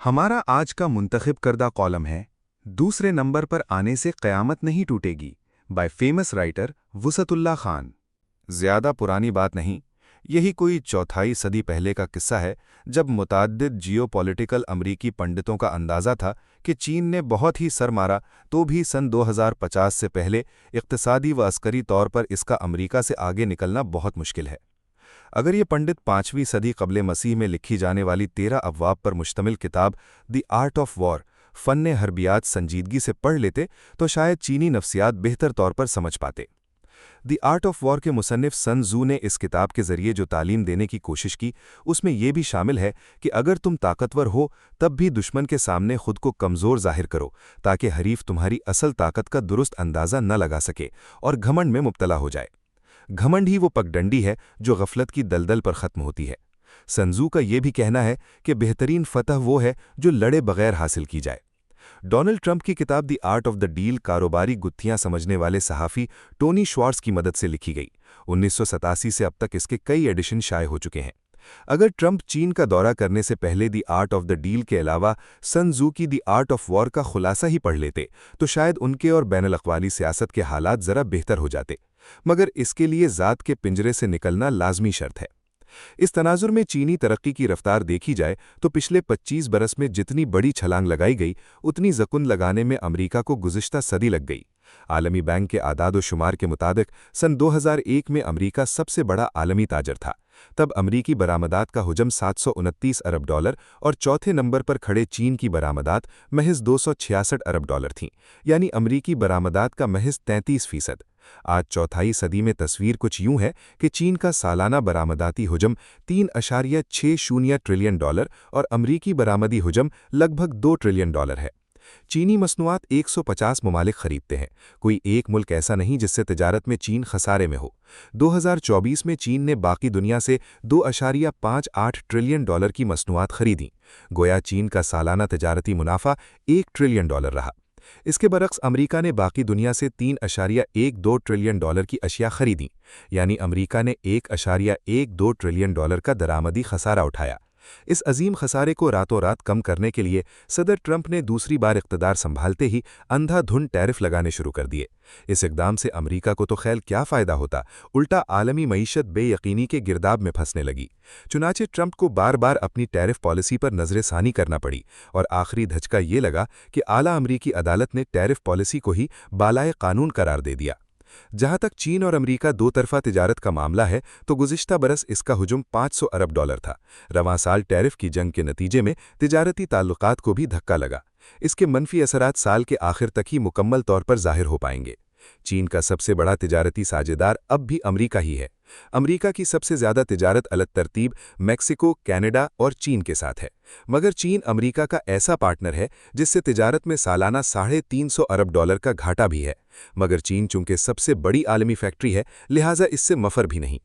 हमारा आज का मुंतखब करदा कॉलम है दूसरे नंबर पर आने से क़यामत नहीं टूटेगी बाय फेमस राइटर वसअतुल्लाह खान। ज़्यादा पुरानी बात नहीं, यही कोई चौथाई सदी पहले का किस्सा है जब मुताद्दिद जियोपॉलिटिकल अमरीकी पंडितों का अंदाज़ा था कि चीन ने बहुत ही सर मारा तो भी सन 2050 से पहले इक़्तिसादी व अस्करी तौर पर इसका अमरीका से आगे निकलना बहुत मुश्किल है। अगर ये पंडित 5वीं सदी क़ब्ले मसीह में लिखी जाने वाली 13 अबवाब पर मुश्तमिल किताब द आर्ट ऑफ वॉर फ़न हर्बियात संजीदगी से पढ़ लेते तो शायद चीनी नफ्सियात बेहतर तौर पर समझ पाते। द आर्ट ऑफ वॉर के मुसन्निफ सन जू ने इस किताब के ज़रिए जो तालीम देने की कोशिश की उसमें यह भी शामिल है कि अगर तुम ताकतवर हो तब भी दुश्मन के सामने खुद को कमज़ोर ज़ाहिर करो ताकि हरीफ तुम्हारी असल ताकत का दुरुस्त अंदाज़ा न लगा सके और घमंड में मुब्तला हो जाए। घमंड ही वो पगडंडी है जो गफलत की दलदल पर ख़त्म होती है। संजू का ये भी कहना है कि बेहतरीन फतह वो है जो लड़े बगैर हासिल की जाए। डोनाल्ड ट्रंप की किताब the art of the deal कारोबारी गुत्थियां समझने वाले सहाफ़ी टोनी श्वार्ट्ज़ की मदद से लिखी गई। 1987 से अब तक इसके कई एडिशन शाये हो चुके हैं। अगर ट्रंप चीन का दौरा करने से पहले the art of the deal के अलावा सन जू की द आर्ट ऑफ वॉर का खुलासा ही पढ़ लेते तो शायद उनके और बैनुल-अक़वाली सियासत के हालात ज़रा बेहतर हो जाते, मगर इसके लिए ज़ात के पिंजरे से निकलना लाजमी शर्त है। इस तनाजुर में चीनी तरक्की की रफ्तार देखी जाए तो पिछले 25 बरस में जितनी बड़ी छलांग लगाई गई उतनी जकुन लगाने में अमरीका को गुज़िश्ता सदी लग गई। आलमी बैंक के आदाद व शुमार के मुताबिक सन 2001 में अमरीका सबसे बड़ा आलमी ताजर था। तब अमरीकी बरामदात का हुजम $729 अरब और चौथे नंबर पर खड़े चीन की बरामदात महज $266 अरब थीं, यानी अमरीकी बरामदात का महज 33%। आज चौथाई सदी में तस्वीर कुछ यूं है कि चीन का सालाना बरामदाती हुजम $3.60 ट्रिलियन और अमरीकी बरामदी हुजम लगभग $2 ट्रिलियन है। चीनी मसनूआत 150 ममालिक खरीदते हैं। कोई एक मुल्क ऐसा नहीं जिससे तिजारत में चीन खसारे में हो। 2024 में चीन ने बाकी दुनिया से $2.58 ट्रिलियन की मसनूआत खरीदी। गोया चीन का सालाना तिजारती मुनाफा $1 ट्रिलियन रहा। इसके बरक्स अमरीका ने बाकी दुनिया से $3.12 ट्रिलियन की अशिया खरीदी, यानी अमरीका ने $1.12 ट्रिलियन का दरामदी खसारा उठाया। इस अजीम खसारे को रातों रात कम करने के लिए सदर ट्रंप ने दूसरी बार इक़्तिदार संभालते ही अंधाधुंध टैरिफ लगाने शुरू कर दिए। इस इक़दाम से अमरीका को तो खैर क्या फ़ायदा होता, उल्टा आलमी मईशत बेयकीनी के गिरदाब में फंसने लगी। चुनाचे ट्रंप को बार बार अपनी टैरिफ पॉलिसी पर नज़र-ए-सानी करना पड़ी और आखिरी धचका ये लगा कि आला अमरीकी अदालत ने टैरिफ पॉलिसी को ही बालाए कानून करार दे दिया। जहां तक चीन और अमरीका दो तरफा तिजारत का मामला है तो गुज़िश्ता बरस इसका हुजूम $500 अरब था। रवां साल टैरिफ की जंग के नतीजे में तिजारती ताल्लुकात को भी धक्का लगा। इसके मनफी असरात साल के आखिर तक ही मुकम्मल तौर पर ज़ाहिर हो पाएंगे। चीन का सबसे बड़ा तिजारती साझेदार अब भी अमरीका ही है। अमरीका की सबसे ज़्यादा तिजारत अलग तरतीब मैक्सिको, कनाडा और चीन के साथ है, मगर चीन अमरीका का ऐसा पार्टनर है जिससे तिजारत में सालाना $350 अरब का घाटा भी है। मगर चीन चूंकि सबसे बड़ी आलमी फैक्ट्री है, लिहाजा इससे मफर भी नहीं।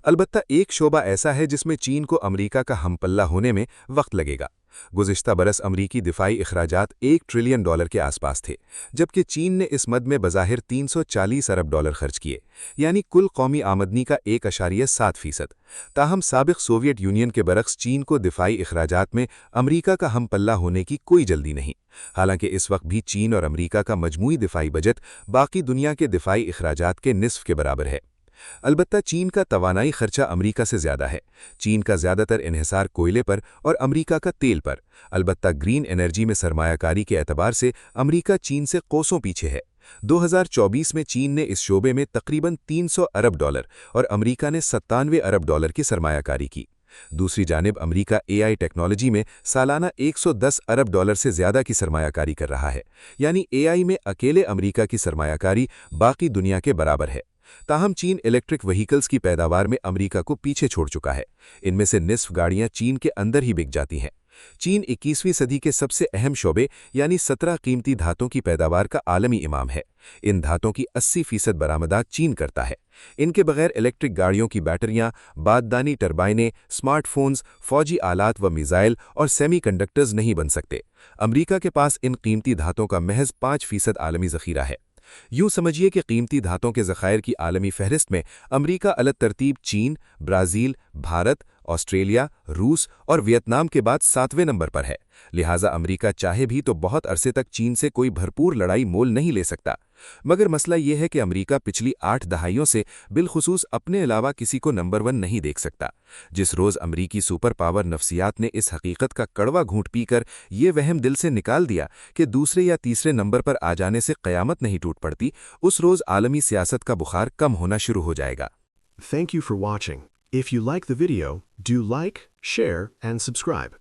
अलबत्ता एक शोबा ऐसा है जिसमें चीन को अमरीका का हमपल्ला होने में वक्त लगेगा। गुज़िश्ता बरस अमरीकी दिफाई अखराजात $1 ट्रिलियन के आसपास थे, जबकि चीन ने इस मद में बज़ाहिर $340 अरब खर्च किए, यानी कुल कौमी आमदनी का 1.7%। ताहम साबिक़ सोवियत यूनियन के बरक्स चीन को दिफाई अखराजात में अमरीका का हमपल्ला होने की कोई जल्दी नहीं। हालांकि इस वक्त भी चीन और अमरीका का मजमूई दिफाई बजट बाकी दुनिया के दिफाई अखराजात के निस्फ के बराबर है। अलबत्ता चीन का तवानाई खर्चा अमरीका से ज़्यादा है। चीन का ज़्यादातर इन्हिसार कोयले पर और अमरीका का तेल पर। अलबत्ता ग्रीन एनर्जी में सरमायाकारी के एतबार से अमरीका चीन से कोसों पीछे है। 2024 में चीन ने इस शोबे में तकरीबन $300 अरब और अमरीका ने $97 अरब की सरमायाकारी की। दूसरी जानिब अमरीका एआई टेक्नोलॉजी में सालाना $110 अरब से ज़्यादा की सरमायाकारी कर रहा है, यानी एआई में अकेले अमरीका की सरमायाकारी बाकी दुनिया के बराबर है। ताहम चीन इलेक्ट्रिक व्हीकल्स की पैदावार में अमरीका को पीछे छोड़ चुका है। इनमें से निस्फ गाड़ियां चीन के अंदर ही बिक जाती हैं। चीन 21वीं सदी के सबसे अहम शोबे यानी 17 कीमती धातों की पैदावार का आलमी इमाम है। इन धातों की 80% बरामदात चीन करता है। इनके बगैर इलेक्ट्रिक गाड़ियों की बैटरियां, बाददानी टरबाइनें, स्मार्टफोन्स, फौजी आलात व मिसाइल और सेमीकंडक्टर्स नहीं बन सकते। अमरीका के पास इन कीमती धातों का महज 5% आलमी ज़ख़ीरा है। यूं समझिए कि कीमती धातों के ज़खायर की आलमी फहरिस्त में अमरीका अलग तरतीब चीन, ब्राज़ील, भारत آسٹریلیا، روس اور ویتنام کے بعد 7ویں نمبر پر ہے، لہٰذا امریکہ چاہے بھی تو بہت عرصے تک چین سے کوئی بھرپور لڑائی مول نہیں لے سکتا۔ مگر مسئلہ یہ ہے کہ امریکہ پچھلی 8 دہائیوں سے بالخصوص اپنے علاوہ کسی کو نمبر 1 نہیں دیکھ سکتا۔ جس روز امریکی سپر پاور نفسیات نے اس حقیقت کا کڑوا گھونٹ پی کر یہ وہم دل سے نکال دیا کہ دوسرے یا تیسرے نمبر پر آ جانے سے قیامت نہیں ٹوٹ پڑتی، اس روز عالمی سیاست کا بخار کم ہونا شروع ہو جائے گا۔ Thank you for watching. If you like the video, do like, share, and subscribe.